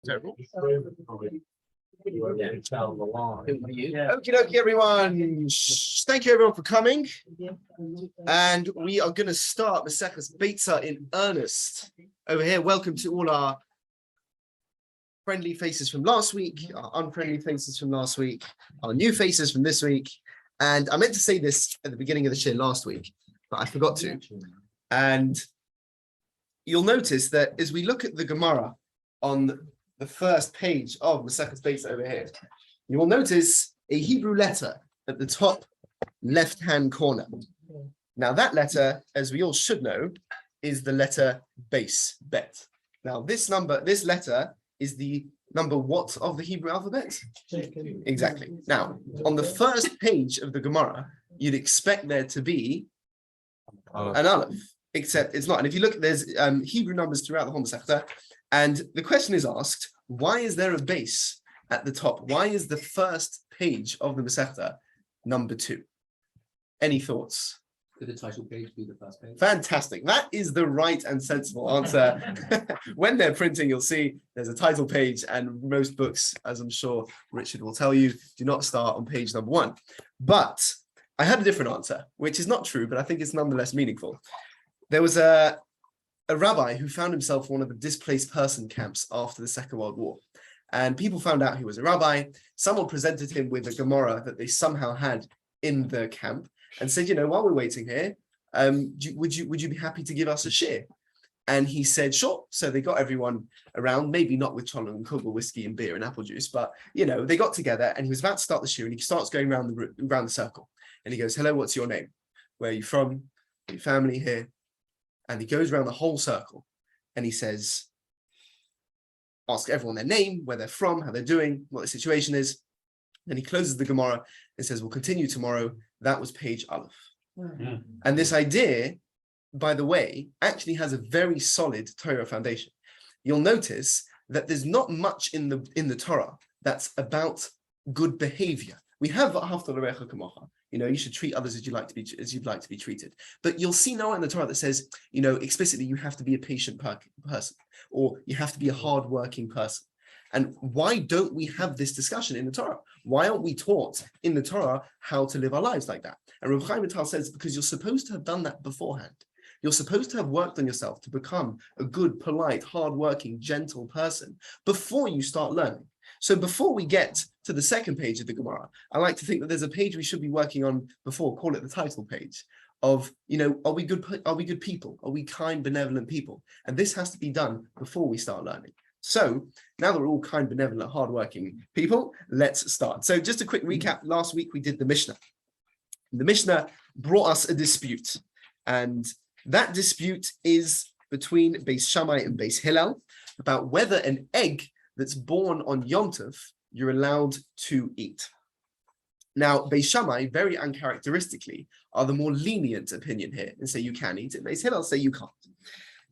Okie dokie, everyone. Thank you, everyone, for coming. And we are going to start Maseches Beitza in earnest. Over here, welcome to all our friendly faces from last week, our unfriendly faces from last week, our new faces from this week. And I meant to say this at the beginning of the shir last week, but I forgot to. And you'll notice that as we look at the Gemara on the first page of Maseches Beitza over here, you will notice a Hebrew letter at the top left-hand corner. Now that letter, as we all should know, is the letter base, bet. Now this letter is the number what of the Hebrew alphabet? Exactly. Now, on the first page of the Gemara, you'd expect there to be an aleph, except it's not. And if you look, there's Hebrew numbers throughout the whole Masechta, and the question is asked, why is there a base at the top? Why is the first page of the Masechta number 2? Any thoughts? Could the title page be the first page? Fantastic. That is the right and sensible answer. When they're printing, you'll see there's a title page, and most books, as I'm sure Richard will tell you, do not start on page number 1. But I had a different answer, which is not true, but I think it's nonetheless meaningful. There was a rabbi who found himself in one of the displaced person camps after the Second World War. And people found out he was a rabbi. Someone presented him with a Gemara that they somehow had in the camp and said, you know, while we're waiting here, would you be happy to give us a share? And he said, sure. So they got everyone around, maybe not with cholent and kugel, whiskey and beer and apple juice, but, you know, they got together and he was about to start the share and he starts going around the circle. And he goes, hello, what's your name? Where are you from? Your family here? And he goes around the whole circle and he says, ask everyone their name, where they're from, how they're doing, what the situation is. Then he closes the Gemara and says, we'll continue tomorrow. That was page Aleph. Yeah. And this idea, by the way, actually has a very solid Torah foundation. You'll notice that there's not much in the Torah that's about good behavior. We have V'ahavta l'reacha kamocha. You know, you should treat others as you'd like to be treated. But you'll see nowhere in the Torah that says, you know, explicitly you have to be a patient person, or you have to be a hardworking person. And why don't we have this discussion in the Torah? Why aren't we taught in the Torah how to live our lives like that? And Rav Chaim Vital says, because you're supposed to have done that beforehand. You're supposed to have worked on yourself to become a good, polite, hardworking, gentle person before you start learning. So before we get to the second page of the Gemara, I like to think that there's a page we should be working on before, call it the title page, of, you know, are we good people? Are we kind, benevolent people? And this has to be done before we start learning. So now that we're all kind, benevolent, hardworking people, let's start. So just a quick recap. Last week we did the Mishnah. The Mishnah brought us a dispute, and that dispute is between Beis Shammai and Beis Hillel about whether an egg that's born on Yom Tov you're allowed to eat. Now, Beis Shammai, very uncharacteristically, are the more lenient opinion here and say you can eat it. Beis Hillel say you can't.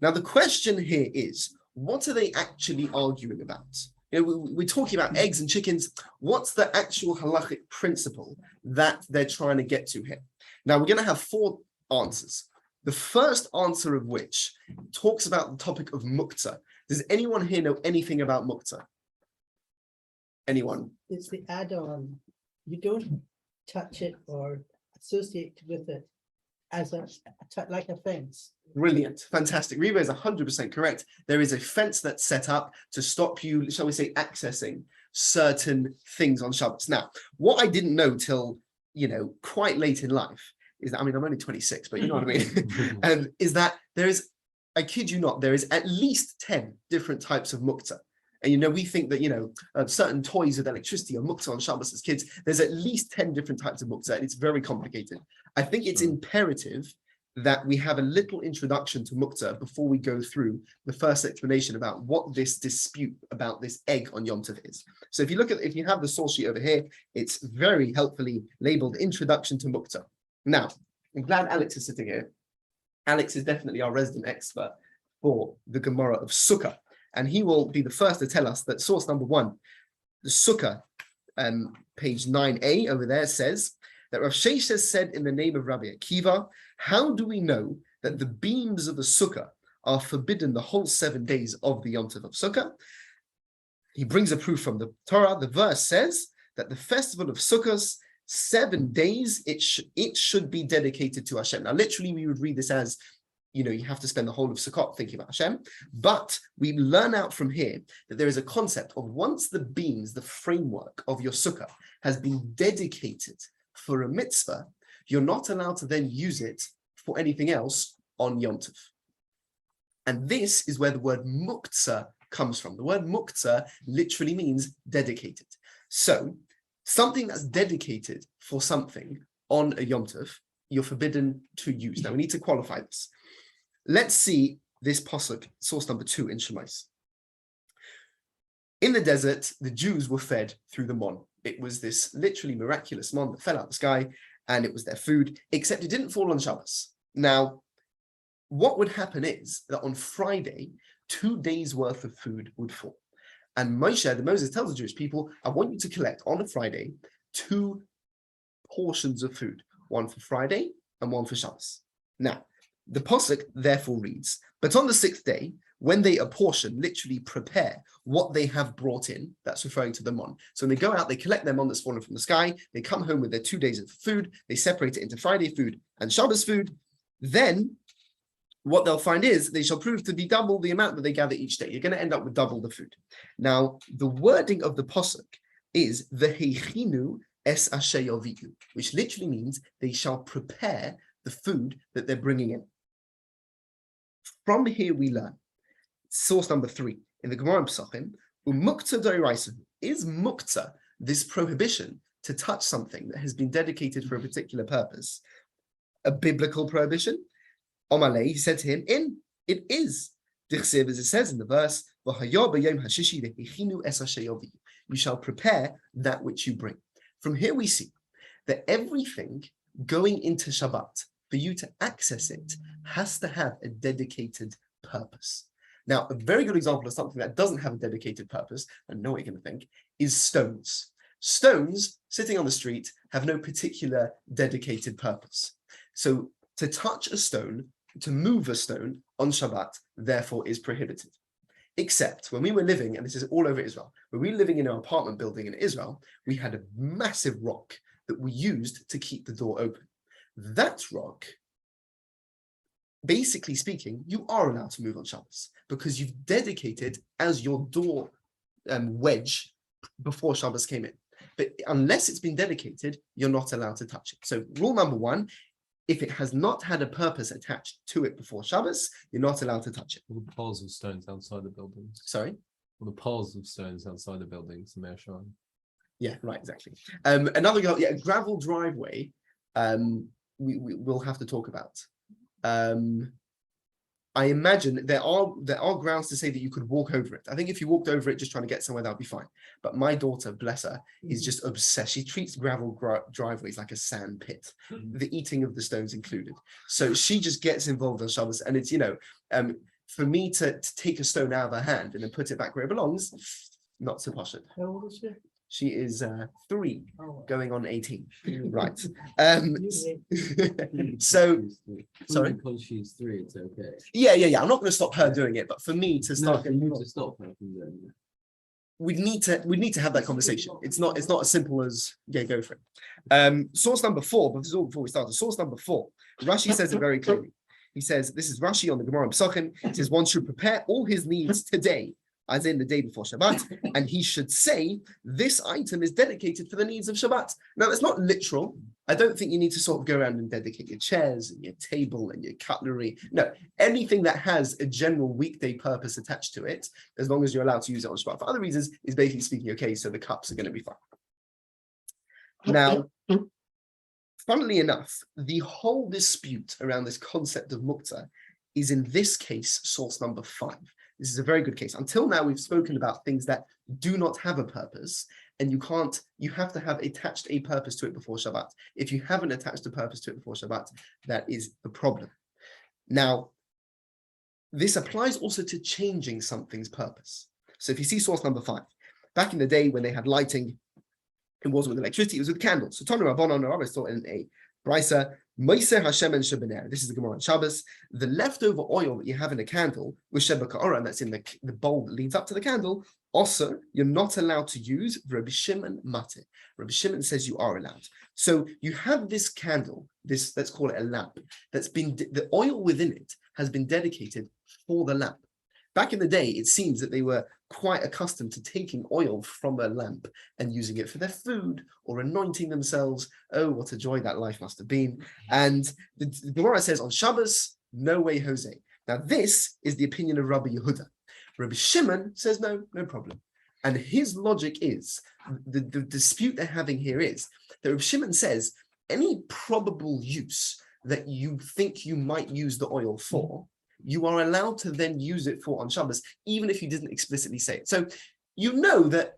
Now, the question here is, what are they actually arguing about? You know, we're talking about eggs and chickens. What's the actual halachic principle that they're trying to get to here? Now, we're going to have 4 answers. The first answer of which talks about the topic of muktzah. Does anyone here know anything about muktzah? Anyone? It's the add-on. You don't touch it or associate with it as like a fence. Brilliant. Fantastic. Reba is 100% correct. There is a fence that's set up to stop you, shall we say, accessing certain things on Shabbos. Now, what I didn't know till, you know, quite late in life is that, I mean, I'm only 26, but you know what I mean? Is that there is, I kid you not, there is at least 10 different types of muktzah. And, you know, we think that, you know, certain toys with electricity are muktzah on Shabbos as kids. There's at least 10 different types of muktzah, and it's very complicated. I think it's imperative that we have a little introduction to muktzah before we go through the first explanation about what this dispute about this egg on Yom Tov is. So if you have the source sheet over here, it's very helpfully labeled Introduction to Muktzah. Now, I'm glad Alex is sitting here. Alex is definitely our resident expert for the Gemara of Sukkah, and he will be the first to tell us that source number 1, the Sukkah, page 9a over there, says that Rav Sheshes said in the name of Rabbi Akiva, how do we know that the beams of the Sukkah are forbidden the whole 7 days of the Yom Tov of Sukkah? he brings a proof from the Torah. The verse says that the festival of Sukkot, 7 days, it should be dedicated to Hashem. Now, literally, we would read this as, you have to spend the whole of Sukkot thinking about Hashem. But we learn out from here that there is a concept of once the beams, the framework of your Sukkah has been dedicated for a mitzvah, you're not allowed to then use it for anything else on Yom Tov. And this is where the word muktzah comes from. The word muktzah literally means dedicated. So something that's dedicated for something on a Yom Tov, you're forbidden to use. Now we need to qualify this. Let's see this pasuk, source number 2 in Shemais. In the desert, the Jews were fed through the mon. It was this literally miraculous mon that fell out of the sky, and it was their food, except it didn't fall on Shabbos. Now, what would happen is that on Friday, 2 days worth of food would fall. And Moses tells the Jewish people, I want you to collect on a Friday 2 portions of food, one for Friday and one for Shabbos. Now, the pasuk therefore reads, but on the 6th day, when they apportion, literally prepare what they have brought in, that's referring to the mon. So when they go out, they collect their mon that's fallen from the sky, they come home with their 2 days of food, they separate it into Friday food and Shabbos food, then what they'll find is they shall prove to be double the amount that they gather each day. You're going to end up with double the food. Now, the wording of the pasuk is v'heichinu es asher yaviu, which literally means they shall prepare the food that they're bringing in. From here we learn, source number 3, in the Gemara in Pesachim, umukta doiraisa, is mukta this prohibition to touch something that has been dedicated for a particular purpose, a biblical prohibition? Omalei, he said to him, it is. Dichsev, as it says in the verse, you shall prepare that which you bring. From here we see that everything going into Shabbat, for you to access it, has to have a dedicated purpose. Now, a very good example of something that doesn't have a dedicated purpose, I know what you're going to think, is stones. Stones sitting on the street have no particular dedicated purpose. So to touch a stone, to move a stone on Shabbat, therefore, is prohibited. Except when we were living, and this is all over Israel, when we were living in our apartment building in Israel, we had a massive rock that we used to keep the door open. That rock, basically speaking, you are allowed to move on Shabbos because you've dedicated as your door wedge before Shabbos came in. But unless it's been dedicated, you're not allowed to touch it. So rule number 1, if it has not had a purpose attached to it before Shabbos, you're not allowed to touch it. All the piles of stones outside the buildings. Sorry? All the piles of stones outside the buildings, the Meir Shine. Yeah, right, exactly. Another gravel driveway, we'll have to talk about. I imagine there are grounds to say that you could walk over it. I think if you walked over it just trying to get somewhere, that would be fine. But my daughter, bless her, is just obsessed. She treats gravel driveways like a sand pit, the eating of the stones included. So she just gets involved on Shabbos, and it's, for me to take a stone out of her hand and then put it back where it belongs, not so posh. How old is she? She is 3, going on 18. Right. So, sorry. Because she's 3, it's okay. Yeah. I'm not going to stop her doing it, but for me to start, You need to stop her from doing it. we need to have that conversation. It's not as simple as go for it. Source number 4. But this is all before we start. Source number 4. Rashi says it very clearly. He says, this is Rashi on the Gemara in Pesachim. It says one should prepare all his needs today, as in the day before Shabbat, and he should say, this item is dedicated for the needs of Shabbat. Now, that's not literal. I don't think you need to sort of go around and dedicate your chairs and your table and your cutlery. No, anything that has a general weekday purpose attached to it, as long as you're allowed to use it on Shabbat for other reasons, is basically speaking, okay, so the cups are going to be fine. Now, funnily enough, the whole dispute around this concept of mukta is in this case, source number 5. This is a very good case. Until now, we've spoken about things that do not have a purpose, and you have to have attached a purpose to it before Shabbat. If you haven't attached a purpose to it before Shabbat, that is the problem. Now, this applies also to changing something's purpose. So if you see source number 5, back in the day when they had lighting, it wasn't with electricity, it was with candles. So Tanu Rabbanan, I saw in a Brisa, Meiser Hashem and Shebener. This is the Gemara on Shabbos. The leftover oil that you have in a candle, with Shebeka'ora, and that's in the bowl that leads up to the candle, also, you're not allowed to use Rabbi Shimon Mate. Rabbi Shimon says you are allowed. So you have this candle, this, let's call it a lamp, that's been, the oil within it has been dedicated for the lamp. Back in the day, it seems that they were quite accustomed to taking oil from a lamp and using it for their food or anointing themselves. Oh, what a joy that life must have been. And the Gemara says on Shabbos, no way, Jose. Now, this is the opinion of Rabbi Yehuda. Rabbi Shimon says, no problem. And his logic is, the dispute they're having here is that Rabbi Shimon says, any probable use that you think you might use the oil for, you are allowed to then use it for on Shabbos, even if you didn't explicitly say it. So you know that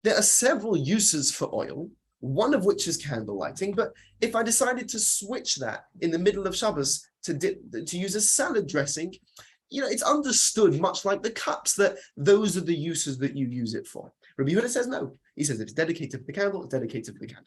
there are several uses for oil, one of which is candle lighting. But if I decided to switch that in the middle of Shabbos to use as salad dressing, you know, it's understood, much like the cups, that those are the uses that you use it for. Rabbi Yehuda says no. He says if it's dedicated for the candle, it's dedicated for the candle.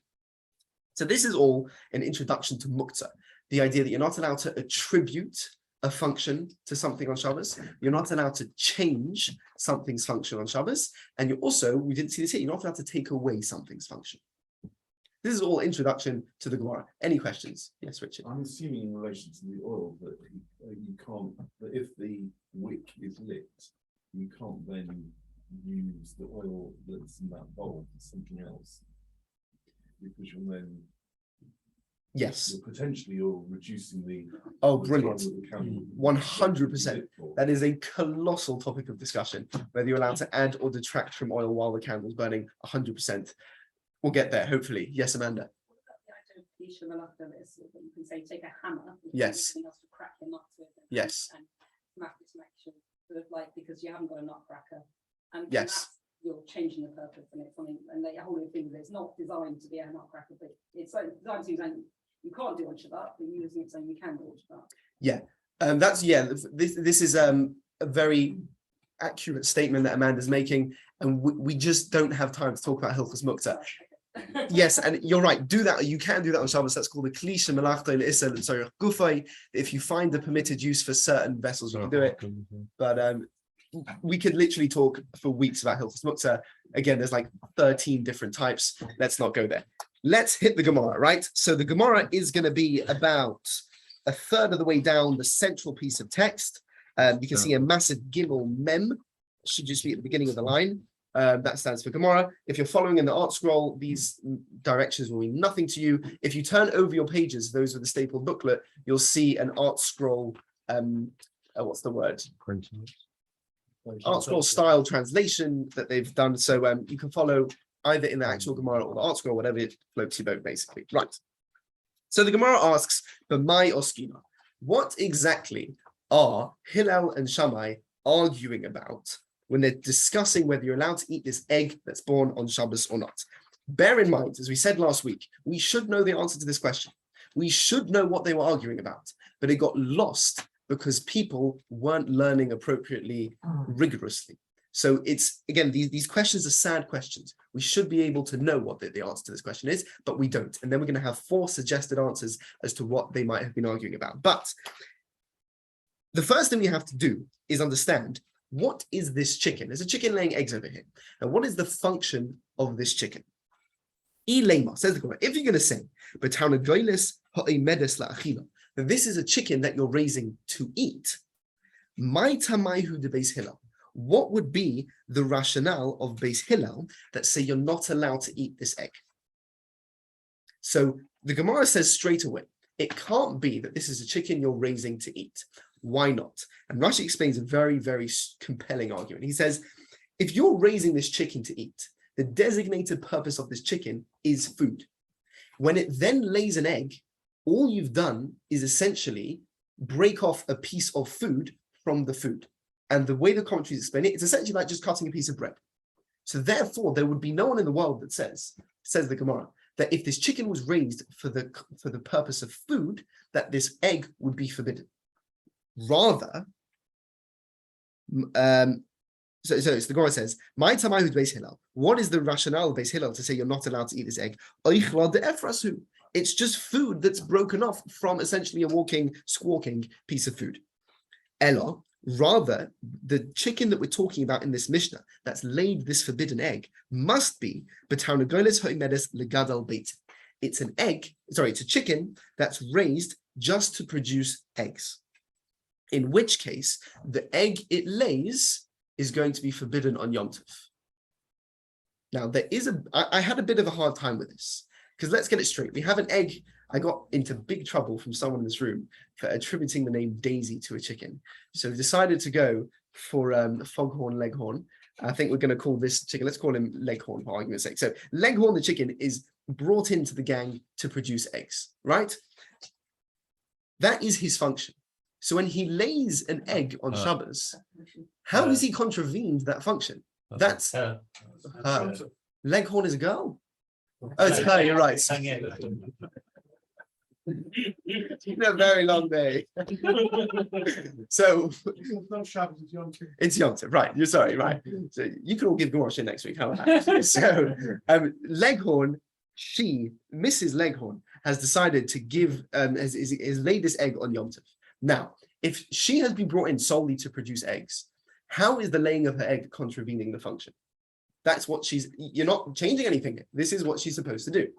So this is all an introduction to muktzah, the idea that you're not allowed to attribute a function to something on Shabbos. You're not allowed to change something's function on Shabbos. And you're also, we didn't see this here, you're not allowed to take away something's function. This is all introduction to the Gemara. Any questions? Yes, Richard. I'm assuming in relation to the oil that you can't, that if the wick is lit, you can't then use the oil that's in that bowl for something else. Because you're then, Yes. you're reducing the. Oh, the brilliant. time that the candle 100%. lit for. That is a colossal topic of discussion, whether you're allowed to add or detract from oil while the candle's burning 100%. We'll get there, hopefully. Yes, Amanda. You can say take a hammer. Yes. To crack your nuts with Yes. And smash this connection, sort of like because you haven't got a nutcracker. And Yes. that's, you're changing the purpose, and it's something. And the whole thing is it's not designed to be a nutcracker, but it's like designed to be something you can't do on Shabbat, but you're using it so you can do on Shabbat. This is a very accurate statement that Amanda's making, and we just don't have time to talk about Hilchos Muktzah. Yes, and you're right. Do that. You can do that on Shabbos. That's called the Klisha Melachta Le'Isel Tzorech Gufay. If you find the permitted use for certain vessels, you can do it. But we could literally talk for weeks about Hilchos Muktzah. Again, there's like 13 different types. Let's not go there. Let's hit the Gemara, right? So the Gemara is going to be about a third of the way down the central piece of text. You can see a massive Gimel Mem. Should just be at the beginning of the line. That stands for Gemara. If you're following in the art scroll, these directions will mean nothing to you. If you turn over your pages, those are the stapled booklet, you'll see an art scroll, what's the word? Art scroll style translation that they've done. So you can follow either in the actual Gemara or the art scroll, whatever it floats your boat, basically. Right. So the Gemara asks, B'mai Oskina, what exactly are Hillel and Shammai arguing about when they're discussing whether you're allowed to eat this egg that's born on Shabbos or not? Bear in mind, as we said last week, we should know the answer to this question. We should know what they were arguing about, but it got lost because people weren't learning appropriately, rigorously. So it's, again, these questions are sad questions. We should be able to know what the answer to this question is, but we don't. And then we're going to have 4 suggested answers as to what they might have been arguing about. But the first thing we have to do is understand, what is this chicken? There's a chicken laying eggs over here. And what is the function of this chicken? Ilema, says the Gemara, if you're going to say, that this is a chicken that you're raising to eat, what would be the rationale of Beis Hillel that say you're not allowed to eat this egg? So the Gemara says straight away, it can't be that this is a chicken you're raising to eat. Why not? And Rashi explains a very, very compelling argument. He says, if you're raising this chicken to eat, the designated purpose of this chicken is food. When it then lays an egg, all you've done is essentially break off a piece of food from the food. And the way the commentaries explain it, it's essentially like just cutting a piece of bread. So therefore, there would be no one in the world that says the Gemara, that if this chicken was raised for the purpose of food, that this egg would be forbidden. Rather, so the Gemara says, "My Tamahu Beis Hillel." What is the rationale of Beis Hillel to say you're not allowed to eat this egg? It's just food that's broken off from essentially a walking, squawking piece of food. Ella, rather, the chicken that we're talking about in this Mishnah that's laid this forbidden egg must be B'tarnagoles ho'imedes legadal beit. It's an egg, sorry, it's a chicken that's raised just to produce eggs. In which case, the egg it lays is going to be forbidden on Yom Tov. Now, I had a bit of a hard time with this, because let's get it straight. We have an egg. I got into big trouble from someone in this room for attributing the name Daisy to a chicken. So we decided to go for Foghorn Leghorn. I think we're going to call this chicken, let's call him Leghorn for argument's sake. So Leghorn the chicken is brought into the gang to produce eggs, right? That is his function. So when he lays an egg on Shabbos, how has he contravened that function? That's Leghorn is a girl. Oh, it's her, you're right. It's been a very long day. So it's Yom Tov, right? You're sorry, right? So you can all give Gemara shit next week. How about that? So Leghorn, Mrs. Leghorn, has decided to give has laid this egg on Yom Tov. Now, if she has been brought in solely to produce eggs, how is the laying of her egg contravening the function? That's what you're not changing anything. This is what she's supposed to do.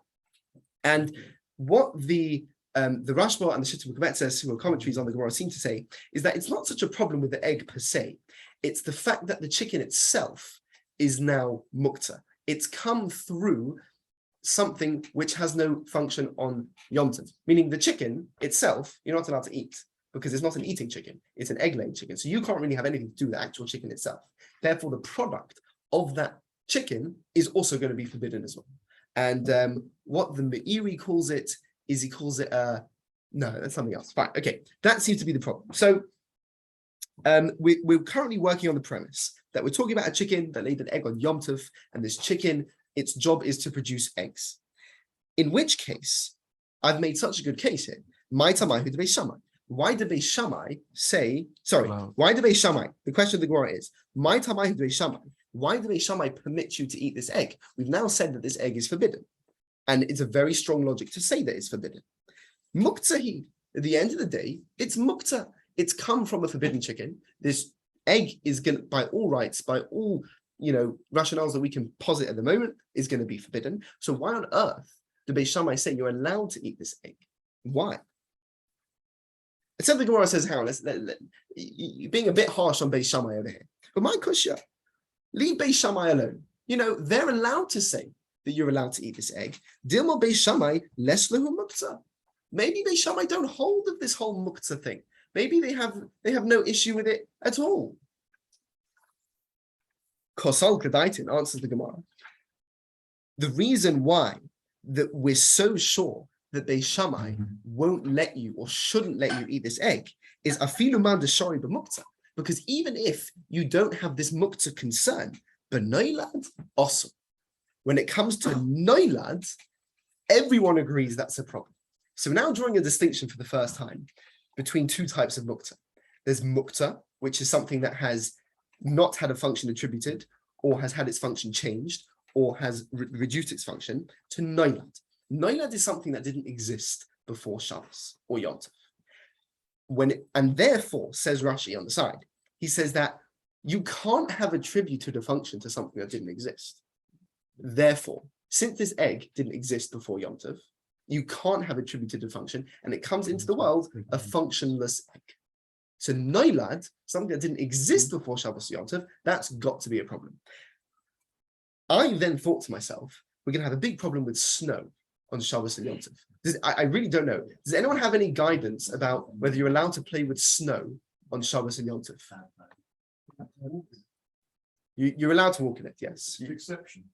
And what the Rashba and the Shittim Kemetzes, who are commentaries on the Gemara, seem to say is that it's not such a problem with the egg per se. It's the fact that the chicken itself is now mukta. It's come through something which has no function on Yom Tov, meaning the chicken itself, you're not allowed to eat because it's not an eating chicken. It's an egg-laying chicken. So you can't really have anything to do with the actual chicken itself. Therefore, the product of that chicken is also going to be forbidden as well. And what the Meiri calls it is he calls it no, that's something else. Fine, okay, that seems to be the problem. So we're currently working on the premise that we're talking about a chicken that laid an egg on Yom Tov, and this chicken, its job is to produce eggs. In which case, I've made such a good case here. My Tamahu de Beis Shammai. Why did Beis Shammai say? Sorry, why did Beis Shammai? The question of the Gemara is, my Tamahu de Beis Shammai. Why do Beis Shammai permit you to eat this egg? We've now said that this egg is forbidden. And it's a very strong logic to say that it's forbidden. Muktahi, at the end of the day, it's mukta. It's come from a forbidden chicken. This egg is going to, by all rights, by all rationales that we can posit at the moment, is going to be forbidden. So why on earth do Beis Shammai say you're allowed to eat this egg? Why? Except the Gemara says, how? You're being a bit harsh on Beis Shammai over here. But my kushya, leave Beis Shammai alone. They're allowed to say that you're allowed to eat this egg. Dilma Beis Shammai les lehu mukta. Maybe Beis Shammai don't hold of this whole mukta thing. Maybe they have no issue with it at all. Kosal Kedaitin answers the Gemara. The reason why that we're so sure that Beis Shammai won't let you or shouldn't let you eat this egg is afilu man deshori b'mukta. Because even if you don't have this mukta concern, b'noilad also. When it comes to noilad, everyone agrees that's a problem. So we're now drawing a distinction for the first time between two types of mukta. There's mukta, which is something that has not had a function attributed, or has had its function changed, or has reduced its function, to noilad. Noilad is something that didn't exist before Shabbos or Yom Tov. And therefore, says Rashi on the side, he says that you can't have attributed a function to something that didn't exist. Therefore, since this egg didn't exist before Yom Tov, you can't have attributed a function, and it comes into the world a functionless egg. So noilad, something that didn't exist before Shabbos Yom Tov, that's got to be a problem. I then thought to myself, we're going to have a big problem with snow on Shabbos and Yom Tov. I really don't know. Does anyone have any guidance about whether you're allowed to play with snow on Shabbos and Yom Tov? You're allowed to walk in it, yes. The exception.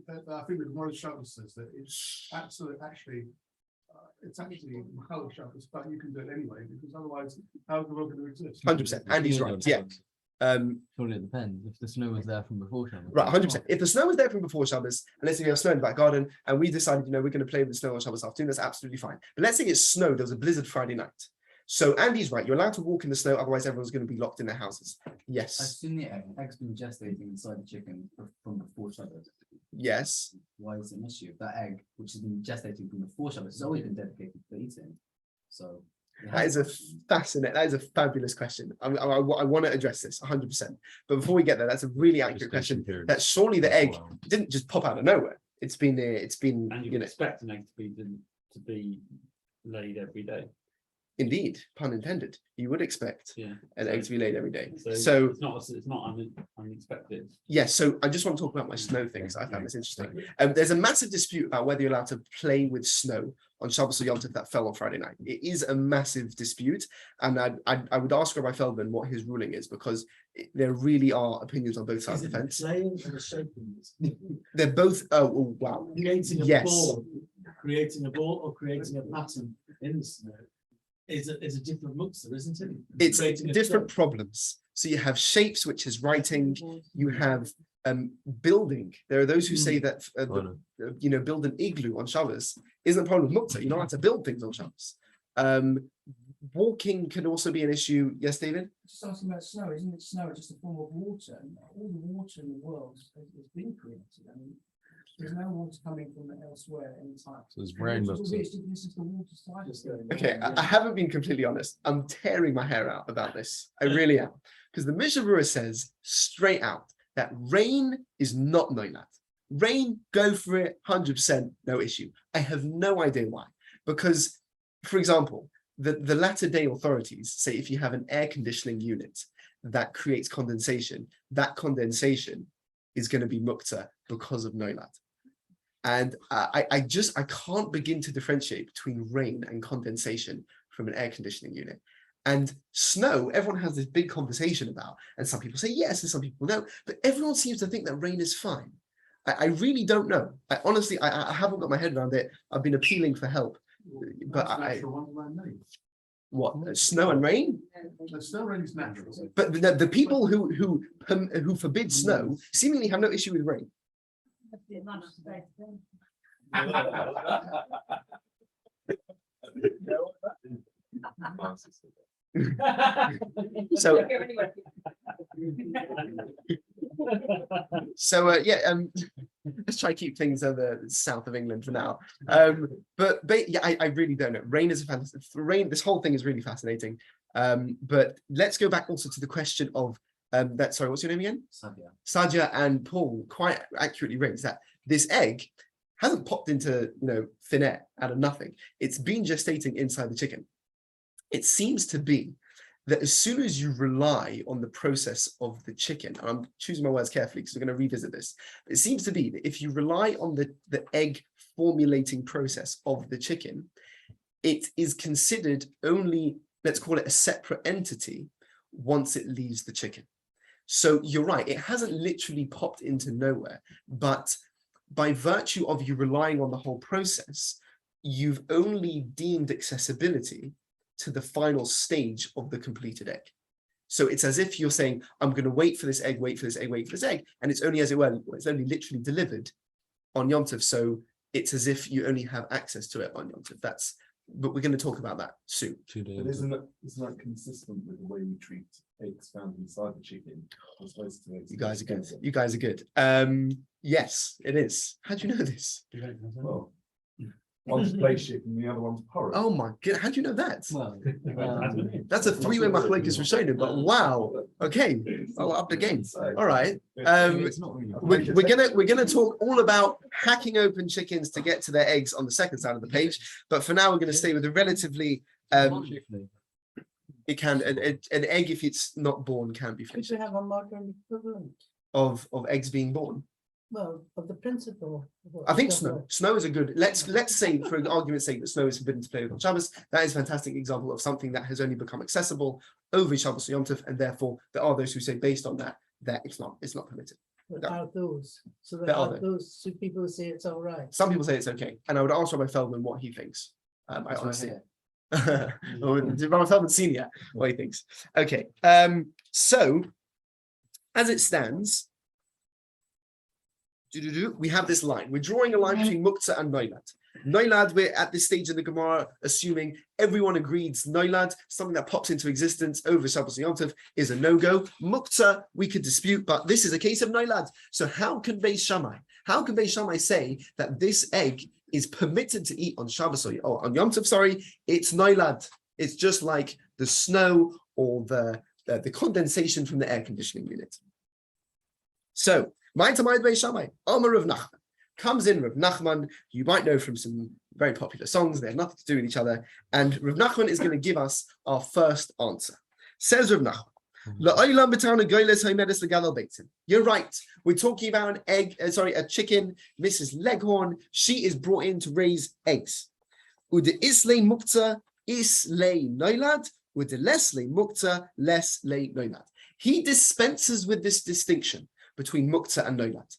I think the Gemara Shabbos says that it's actually Machal Shabbos, but you can do it anyway, because otherwise, how is the world going to exist? 100%. And he's right, yeah. Surely it depends if the snow was there from before Shabbos. Right, 100%. If the snow was there from before Shabbos, and let's say we have snow in the back garden, and we decided, we're going to play with the snow on Shabbos afternoon, that's absolutely fine. But let's say it snowed, there was a blizzard Friday night. So Andy's right, you're allowed to walk in the snow, otherwise everyone's going to be locked in their houses. Yes. I've seen the egg's been gestating inside the chicken from before Shabbos. Yes. why is it an issue? That egg, which has been gestating from before Shabbos, has always been dedicated for eating. So That is a fascinating, that is a fabulous question. I want to address this 100%. But before we get there, that's a really accurate question. That surely the egg didn't just pop out of nowhere. It's been, And you you know, expect an egg to be laid every day. indeed, pun intended. You would expect Yeah. an egg to be laid every day. So So it's not unexpected. yes, so I just want to talk about my snow things. I found this interesting. There's a massive dispute about whether you're allowed to play with snow on Shabbos or Yom Tov that fell on Friday night. It is a massive dispute, and I would ask Rabbi Feldman what his ruling is, because there really are opinions on both sides of the fence. They're both. Oh wow! Creating a Yes. ball, or creating a pattern in the snow is a different muktzah, isn't it? It's Creating a different shape. problems. So you have shapes, which is writing. You have building. There are those who say that build an igloo on Shabbos isn't a problem with muktzah. You're not allowed to build things on Shabbos. Walking can also be an issue. Yes, David? Just asking about snow, isn't it snow just a form of water? And all the water in the world has been created. I mean, there's no water coming from elsewhere anytime. So there's rain This muktzah. is the water side of it. Okay, I haven't been completely honest. I'm tearing my hair out about this. I really am. Because the Mishnah Berurah says straight out that rain is not noilad. Rain, go for it, 100%, no issue. I have no idea why. Because, for example, the latter day authorities say if you have an air conditioning unit that creates condensation, that condensation is going to be muktzah because of noilad. And I can't begin to differentiate between rain and condensation from an air conditioning unit. And snow, everyone has this big conversation about, and some people say yes, and some people don't, but everyone seems to think that rain is fine. I really don't know. Honestly, I haven't got my head around it. I've been appealing for help, but what, snow and rain? Snow rain is natural. But the people who forbid snow seemingly have no issue with rain. So let's try to keep things in the south of England for now. But yeah, I really don't know. Rain is a fantastic rain. This whole thing is really fascinating. But let's go back also to the question of sorry, what's your name again? Sadia and Paul quite accurately raised that this egg hasn't popped into thin air out of nothing. It's been gestating inside the chicken. It seems to be that as soon as you rely on the process of the chicken, and I'm choosing my words carefully because we're going to revisit this, it seems to be that if you rely on the egg formulating process of the chicken, it is considered only, let's call it a separate entity once it leaves the chicken. So you're right, it hasn't literally popped into nowhere, but by virtue of you relying on the whole process, you've only deemed accessibility to the final stage of the completed egg. So it's as if you're saying, I'm going to wait for this egg, wait for this egg, wait for this egg. And it's only as it were, it's only literally delivered on Yom Tov. So it's as if you only have access to it on Yom Tov. But we're going to talk about that soon. But isn't that consistent with the way we treat eggs found inside the chicken? You guys are good. You guys are good. Yes, it is. How do you know this? Well, one's place chicken, the other one's porridge. Oh my god, how do you know that? Well, That's a three-way machlokes Rishonim, but wow. Okay, I'll up the game. All right. it's not really. We're gonna talk all about hacking open chickens to get to their eggs on the second side of the page. But for now, we're gonna stay with a relatively it can an egg, if it's not born, can be Could finished we have a modern equivalent? of eggs being born. Well, of the principle. I think snow. Snow is a good. Let's say, for argument's sake, that snow is forbidden to play with on Shabbos. That is a fantastic example of something that has only become accessible over Shabbos or Yom Tov, and therefore there are those who say, based on that it's not permitted. There are those. So There there are are those two people who say it's all right. Some people say it's okay, and I would ask Rabbi Feldman what he thinks. I honestly, Rabbi Feldman Senior, what he thinks. Okay, so as it stands. We have this line. We're drawing a line between muktzah and noilad. Noilad, we're at this stage in the Gemara assuming everyone agrees noilad, something that pops into existence over Shabbos and Yom Tov, is a no-go. Muktzah, we could dispute, but this is a case of noilad. So how can Beis Shammai How can Beis Shammai say that this egg is permitted to eat on Shabbos or on Yom Tov? Sorry, it's noilad. It's just like the snow or the condensation from the air conditioning unit. So, Ma'itamayid Beis Shammai, Amar Rav Nachman. Comes in Rav Nachman, you might know from some very popular songs, they have nothing to do with each other. And Rav Nachman is going to give us our first answer. Says Rav Nachman, you're right. We're talking about an egg, a chicken, Mrs. Leghorn. She is brought in to raise eggs. Ude islay mukta islay noilad, ude leslay mukta leslay noilad. He dispenses with this distinction between mukta and noilad.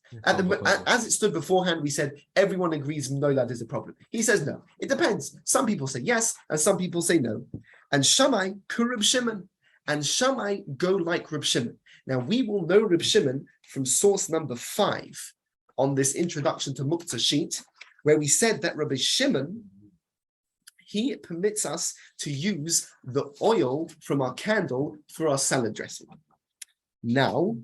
As it stood beforehand, we said everyone agrees noilad is a problem. He says no. It depends. Some people say yes, and some people say no. And Shammai kurib Shimon. And Shammai go like Reb Shimon. Now we will know Reb Shimon from source number 5 on this introduction to Muktzah sheet, where we said that Rabbi Shimon, he permits us to use the oil from our candle for our salad dressing. Now,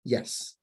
yes.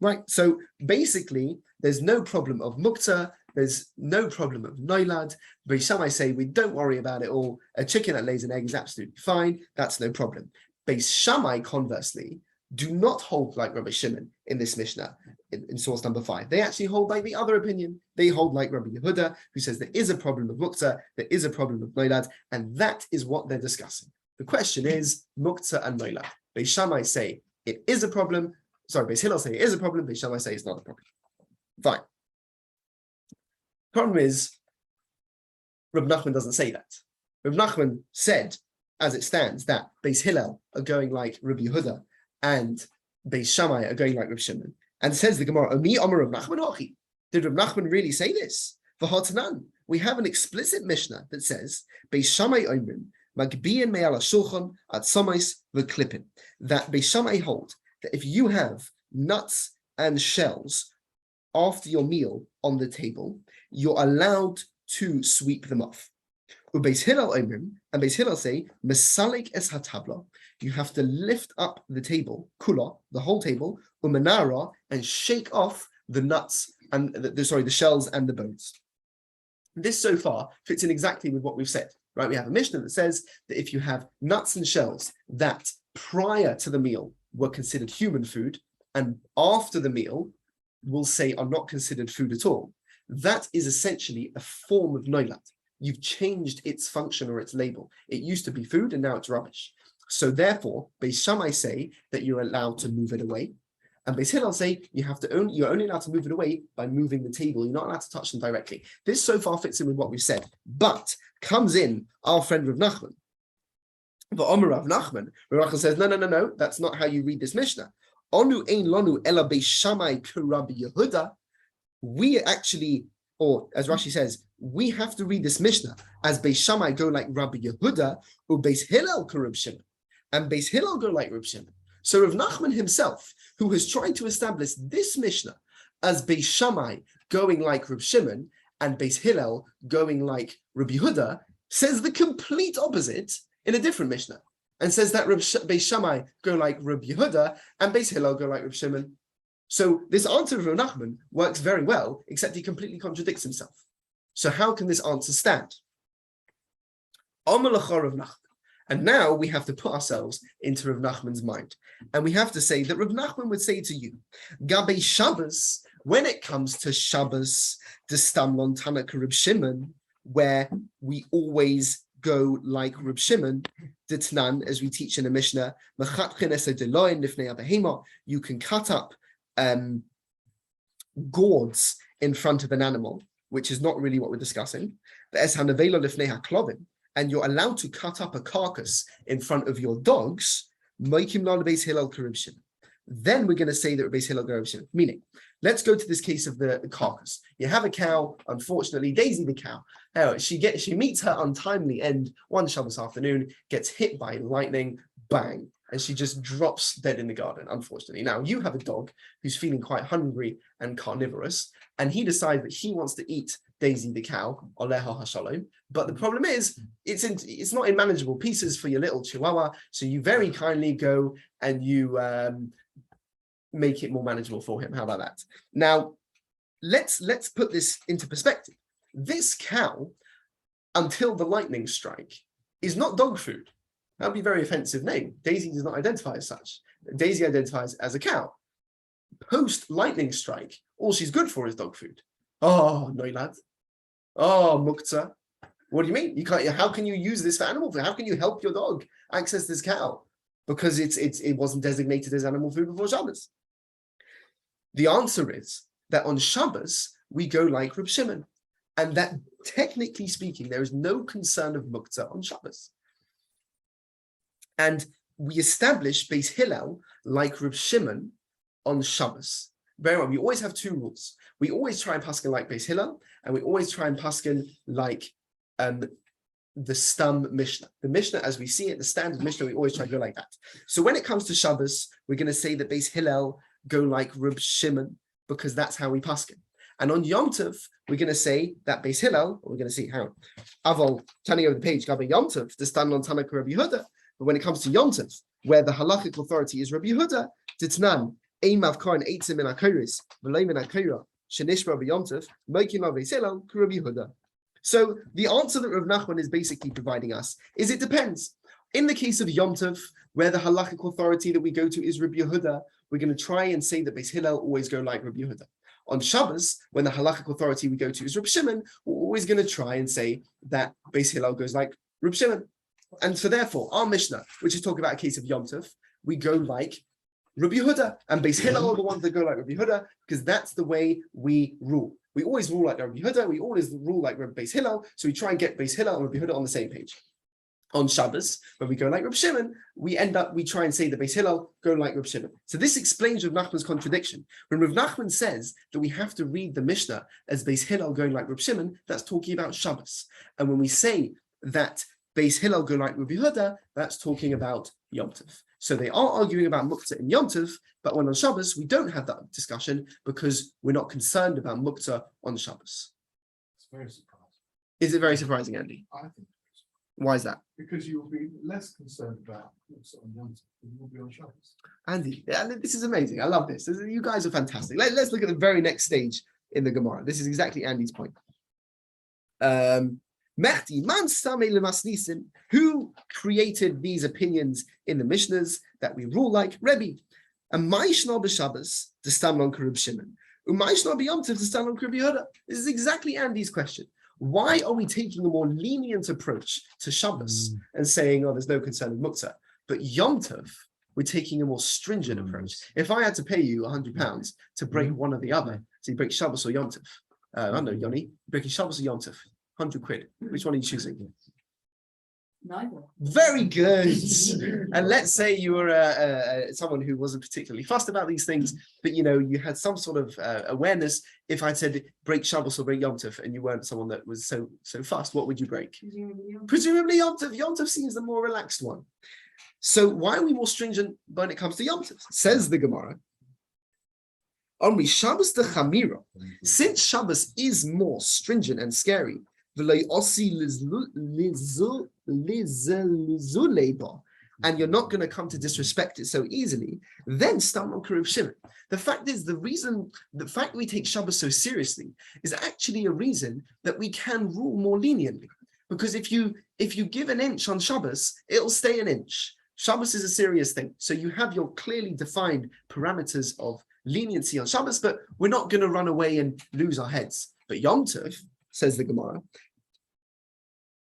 Right, so basically, there's no problem of mukta, there's no problem of noilad. Beis Shammai say we don't worry about it all. A chicken that lays an egg is absolutely fine. That's no problem. Beis Shammai, conversely, do not hold like Rabbi Shimon in this Mishnah, in source number 5. They actually hold like the other opinion. They hold like Rabbi Yehuda, who says there is a problem of mukta, there is a problem of noilad, and that is what they're discussing. The question is mukta and noilad. Beis Shammai say it is a problem. Sorry, Beis Hillel say it is a problem, Beis Shammai say it's not a problem. Fine. Problem is, Reb Nachman doesn't say that. Reb Nachman said, as it stands, that Beis Hillel are going like Rabbi Yehuda and Beis Shammai are going like Reb Shimon. And says the Gemara, Omi Amar Reb Nachman Hochi. Did Reb Nachman really say this? For Hatanan, we have an explicit Mishnah that says, Beis Shammai Omrim, Magbiyin Me'al HaShulchan Ad Somais V'Klippin. That Beis Shammai hold that if you have nuts and shells after your meal on the table, you're allowed to sweep them off. Beis Hillel Omrim, and Beis Hillel say, Mesalik es hatabla, you have to lift up the table, kula, the whole table, umanara, and shake off the nuts and the shells and the bones. This so far fits in exactly with what we've said, right? We have a Mishnah that says that if you have nuts and shells that prior to the meal were considered human food, and after the meal, we'll say are not considered food at all, that is essentially a form of noilad. You've changed its function or its label. It used to be food and now it's rubbish. So therefore, Beis Shammai say that you're allowed to move it away. And Beis Hillel say you're only allowed to move it away by moving the table. You're not allowed to touch them directly. This so far fits in with what we've said. But comes in our friend Rav Nachman. The Omer Rav Nachman, Rav Nachman says, no, that's not how you read this Mishnah. Onu ein lonu ela Beis Shammai k'Rabbi Yehuda. We actually, or as Rashi says, we have to read this Mishnah as Beis Shammai go like Rabbi Yehuda, or Beis Hillel k'Rab Shimon, and Beis Hillel go like Reb Shimon. So Rav Nachman himself, who has tried to establish this Mishnah as Beis Shammai going like Reb Shimon and Beis Hillel going like Rabbi Yehuda, says the complete opposite in a different Mishnah, and says that Beis Shammai go like Rabbi Yehuda and Beis Hillel go like Reb Shimon. So this answer of Rav Nachman works very well, except he completely contradicts himself. So how can this answer stand? And now we have to put ourselves into Rav Nachman's mind. And we have to say that Rav Nachman would say to you, Gabe Shabbos, when it comes to Shabbos, the Stamlon Tanaka Reb Shimon, where we always go like Reb Shimon, the Tanan, as we teach in the Mishnah, you can cut up gourds in front of an animal, which is not really what we're discussing. And you're allowed to cut up a carcass in front of your dogs. Then we're going to say that Beis Hillel Reb Shimon. Meaning, let's go to this case of the carcass. You have a cow, unfortunately, Daisy the cow. She meets her untimely end one Shabbos afternoon, gets hit by lightning, bang, and she just drops dead in the garden, unfortunately. Now, you have a dog who's feeling quite hungry and carnivorous, and he decides that he wants to eat Daisy the cow, Oleha Hashalom. But the problem is, it's not in manageable pieces for your little chihuahua, so you very kindly go and you make it more manageable for him. How about that? Now, let's put this into perspective. This cow, until the lightning strike, is not dog food. That would be a very offensive name. Daisy does not identify as such. Daisy identifies as a cow. Post lightning strike, all she's good for is dog food. Oh, no, lad. Oh, muktzah. What do you mean? You can't. How can you use this for animal food? How can you help your dog access this cow? Because it wasn't designated as animal food before Shabbos. The answer is that on Shabbos we go like Reb Shimon, and that technically speaking, there is no concern of muktzah on Shabbos. And we establish Beis Hillel like Reb Shimon on Shabbos. Very well, we always have two rules. We always try and paskin like Beis Hillel, and we always try and paskin like the Stam Mishnah. The Mishnah, as we see it, the standard Mishnah, we always try to go like that. So when it comes to Shabbos, we're going to say that Beis Hillel go like Reb Shimon, because that's how we paskin. And on Yom Tov, we're going to say that Beis Hillel, we're going to see how. Aval, turning over the page, Gabi Yom Tov, the stand on Tanakh Rabbi Yehuda. But when it comes to Yom Tov, where the halachic authority is Rabbi Yehuda, Ditnan, Eimav Kohen Eitzim in Akoris, V'leim in Akora, Shenish Rabbi Yom Tov, Mokin Rabbi Hillel, Rabbi Yehuda. So the answer that Rav Nachman is basically providing us is it depends. In the case of Yom Tov, where the halachic authority that we go to is Rabbi Yehuda, we're going to try and say that Beis Hillel always go like Rabbi Yehuda. On Shabbos, when the halachic authority we go to is Reb Shimon, we're always going to try and say that Beis Hillel goes like Reb Shimon. And so therefore, our Mishnah, which is talking about a case of Yom Tov, we go like Rabbi Yehuda, and Beis Hillel are the ones that go like Rabbi Yehuda, because that's the way we rule. We always rule like Rabbi Yehuda, we always rule like Beis Hillel, so we try and get Beis Hillel and Rabbi Yehuda on the same page. On Shabbos, when we go like Reb Shimon, we try and say the Beis Hillel go like Reb Shimon. So this explains Rav Nachman's contradiction. When Rav Nachman says that we have to read the Mishnah as Beis Hillel going like Reb Shimon, that's talking about Shabbos. And when we say that Beis Hillel go like Rabbi Yehuda, that's talking about Yom Tov. So they are arguing about muktzah in Yom Tov, but when on Shabbos, we don't have that discussion because we're not concerned about muktzah on Shabbos. It's very surprising. Is it very surprising, Andy? I think. Why is that? Because you will be less concerned about what's on Yom Tov than you will be on Shabbos. Andy, this is amazing. I love this. You guys are fantastic. Let's look at the very next stage in the Gemara. This is exactly Andy's point. Mehdi, man sameh lemasnisim, who created these opinions in the Mishnahs that we rule like Rebbe? And Ma'ishna b'Shabbos to stand on Reb Shimon, U'Ma'ishna b'Yom Tov to stand on Rabbi Yehuda. This is exactly Andy's question. Why are we taking a more lenient approach to Shabbos and saying, oh, there's no concern of muktzah? But Yom Tov, we're taking a more stringent approach. If I had to pay you £100 to break one or the other, so you break Shabbos or Yom Tov, I don't know, Yoni, breaking Shabbos or Yom Tov, 100 quid. Which one are you choosing? Neither. Very good. And let's say you were someone who wasn't particularly fussed about these things, but you had some sort of awareness. If I said break Shabbos or break Yom Tov, and you weren't someone that was so fussed, what would you break? Presumably Yom Tov. Yom Tov seems the more relaxed one. So why are we more stringent when it comes to Yom Tov? Says the Gemara. Omri Shabbos de Chamira. Since Shabbos is more stringent and scary, and you're not going to come to disrespect it so easily, then stam on Reb Shimon. The fact is, the fact we take Shabbos so seriously is actually a reason that we can rule more leniently. Because if you give an inch on Shabbos, it'll stay an inch. Shabbos is a serious thing. So you have your clearly defined parameters of leniency on Shabbos, but we're not going to run away and lose our heads. But Yom Tov, says the Gemara,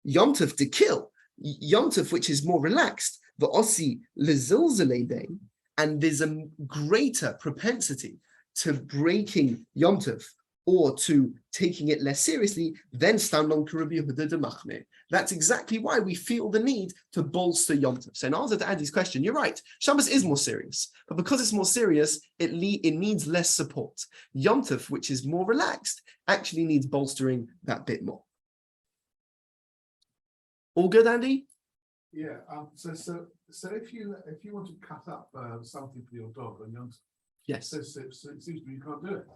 Yom Tov to kill, Yom Tov, which is more relaxed, the Ossi Lezilzele, and there's a greater propensity to breaking Yom Tov or to taking it less seriously than stand on Rabbi Yehuda de Machmir. That's exactly why we feel the need to bolster Yom Tov. So in answer to Andy's question, you're right, Shabbos is more serious, but because it's more serious, it needs less support. Yom Tov, which is more relaxed, actually needs bolstering that bit more. All good, Andy? Yeah, so if you want to cut up something for your dog on Yom Tov, Yes. so it seems to be you can't do it.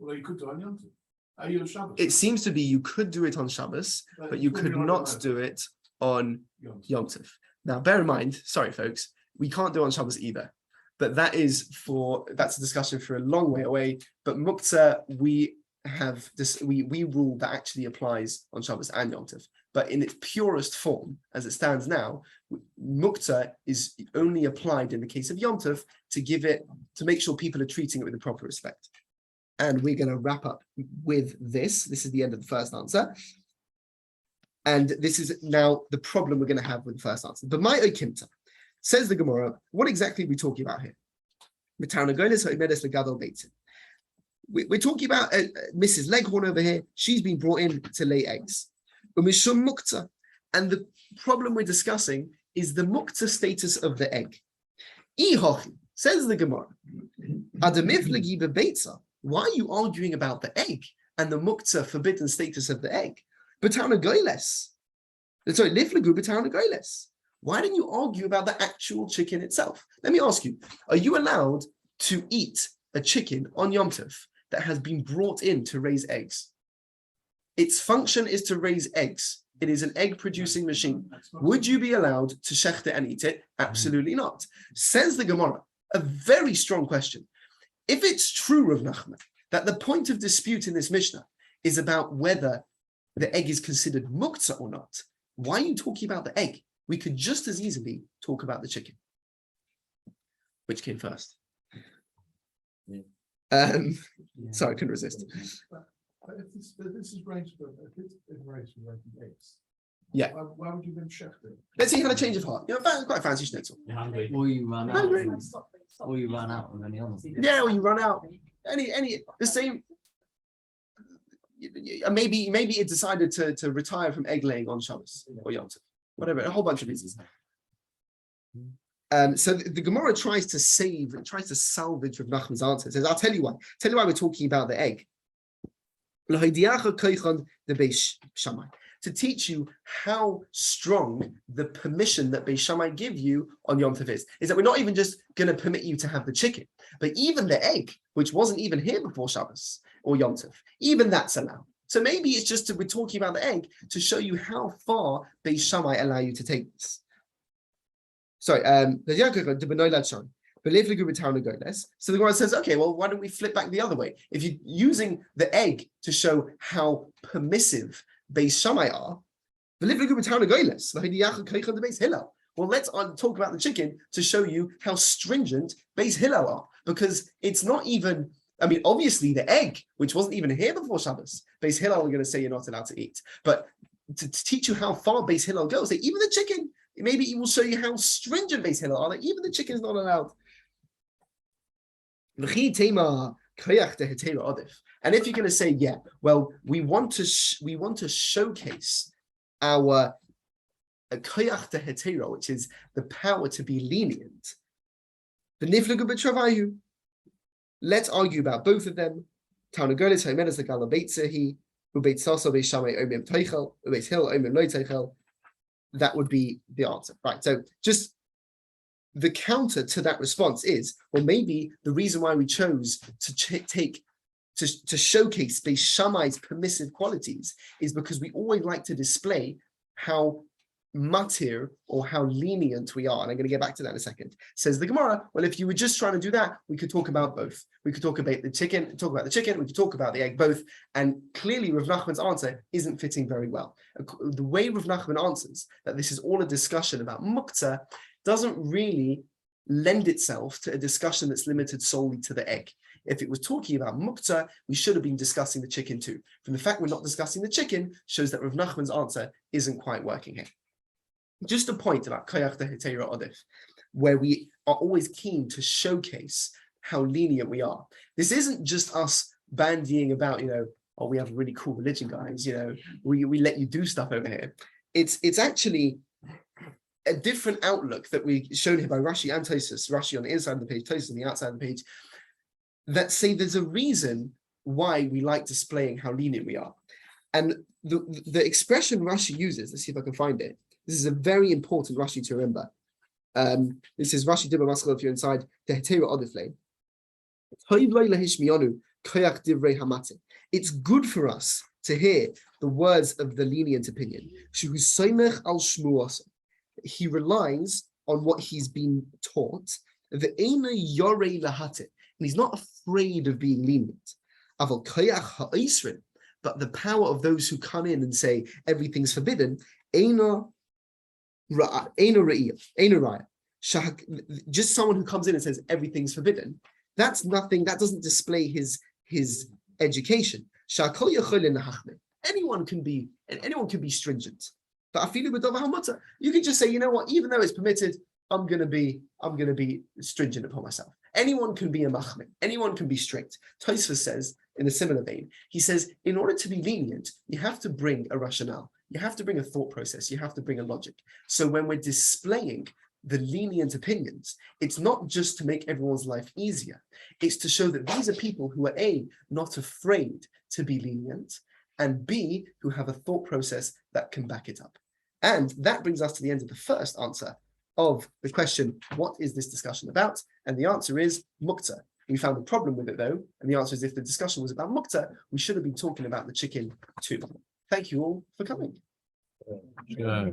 Although you could do it on Yom Tov. Are you on Shabbos? It seems to be you could do it on Shabbos, but you could not do it on Yom Tov. Now, bear in mind, sorry folks, we can't do it on Shabbos either. But that's a discussion for a long way away. But Muktzah, we rule that actually applies on Shabbos and Yom Tov. But in its purest form, as it stands now, Muktzah is only applied in the case of Yom Tov to make sure people are treating it with the proper respect. And we're going to wrap up with this. This is the end of the first answer. And this is now the problem we're going to have with the first answer. But my Okimta, says the Gemara, what exactly are we talking about here? We're talking about Mrs. Leghorn over here. She's been brought in to lay eggs. And the problem we're discussing is the muktzah status of the egg. Says the Gemara, why are you arguing about the egg and the muktzah forbidden status of the egg? Why didn't you argue about the actual chicken itself? Let me ask you, are you allowed to eat a chicken on Yom Tov that has been brought in to raise eggs? Its function is to raise eggs. It is an egg producing machine. Would you be allowed to shecht it and eat it? Absolutely not. Says the Gemara, a very strong question. If it's true, Rav Nachman, that the point of dispute in this Mishnah is about whether the egg is considered muktzah or not, why are you talking about the egg? We could just as easily talk about the chicken. Which came first? Sorry, I couldn't resist. This is range for eggs. Yeah. Why would you then shecht it? Let's see how to change of heart. Quite a fancy schnitzel. You're hungry. Or you run out. Hungry. Or you run out of any other. Yeah, or you run out. Any the same. Maybe it decided to retire from egg laying on Shabbos or Yom Tov. Whatever, a whole bunch of reasons. So the Gemara tries to salvage Rav Nachman's answer. It says, I'll tell you why. Tell you why we're talking about the egg. To teach you how strong the permission that Beis Shammai give you on Yom Tov is that we're not even just going to permit you to have the chicken, but even the egg, which wasn't even here before Shabbos or Yom Tov, even that's allowed. So maybe it's just we're talking about the egg to show you how far Beis Shammai allow you to take this. Sorry, so the Gemara says, okay, well, why don't we flip back the other way? If you're using the egg to show how permissive Beis Shammai are, well, let's talk about the chicken to show you how stringent Beis Hillel are, because it's not even. I mean, obviously, the egg, which wasn't even here before Shabbos, Beis Hillel are going to say you're not allowed to eat. But to teach you how far Beis Hillel goes, say even the chicken, maybe it will show you how stringent Beis Hillel are. That even the chicken is not allowed. And if you're going to say, yeah, well, we want to showcase our koyach de hetero, which is the power to be lenient. Let's argue about both of them. That would be the answer, right? So just the counter to that response is, well, maybe the reason why we chose to showcase Beis Shammai's permissive qualities is because we always like to display how matir or how lenient we are. And I'm going to get back to that in a second. Says the Gemara, well, if you were just trying to do that, we could talk about both. We could talk about the chicken, we could talk about the egg, both. And clearly Rav Nachman's answer isn't fitting very well. The way Rav Nachman answers that this is all a discussion about muktzah doesn't really lend itself to a discussion that's limited solely to the egg. If it was talking about muktzah, we should have been discussing the chicken too. From the fact we're not discussing the chicken shows that Rav Nachman's answer isn't quite working here. Just a point about koyach de hetera odif, where we are always keen to showcase how lenient we are. This isn't just us bandying about, oh, we have a really cool religion, guys. We let you do stuff over here. It's actually a different outlook that we shown here by Rashi and Tosfos. Rashi on the inside of the page, Tosfos on the outside of the page, that say there's a reason why we like displaying how lenient we are. And the expression Rashi uses, let's see if I can find it, This is a very important Rashi to remember. This is Rashi Dibba Maskal if you're inside the Hetera Odifle. It's good for us to hear the words of the lenient opinion. He relies on what he's been taught. And he's not afraid of being lenient. But the power of those who come in and say everything's forbidden, just someone who comes in and says everything's forbidden, that's nothing, that doesn't display his education. Anyone can be stringent. But you can just say, you know what, even though it's permitted, I'm gonna be stringent upon myself. Anyone can be a machmir, anyone can be strict. Tosfos says in a similar vein, he says, in order to be lenient, you have to bring a rationale, you have to bring a thought process, you have to bring a logic. So when we're displaying the lenient opinions, it's not just to make everyone's life easier, it's to show that these are people who are A, not afraid to be lenient, and B, who have a thought process that can back it up. And that brings us to the end of the first answer of the question, what is this discussion about? And the answer is mukta. We found a problem with it though, and the answer is if the discussion was about mukta, we should have been talking about the chicken too. Thank you all for coming. Yeah.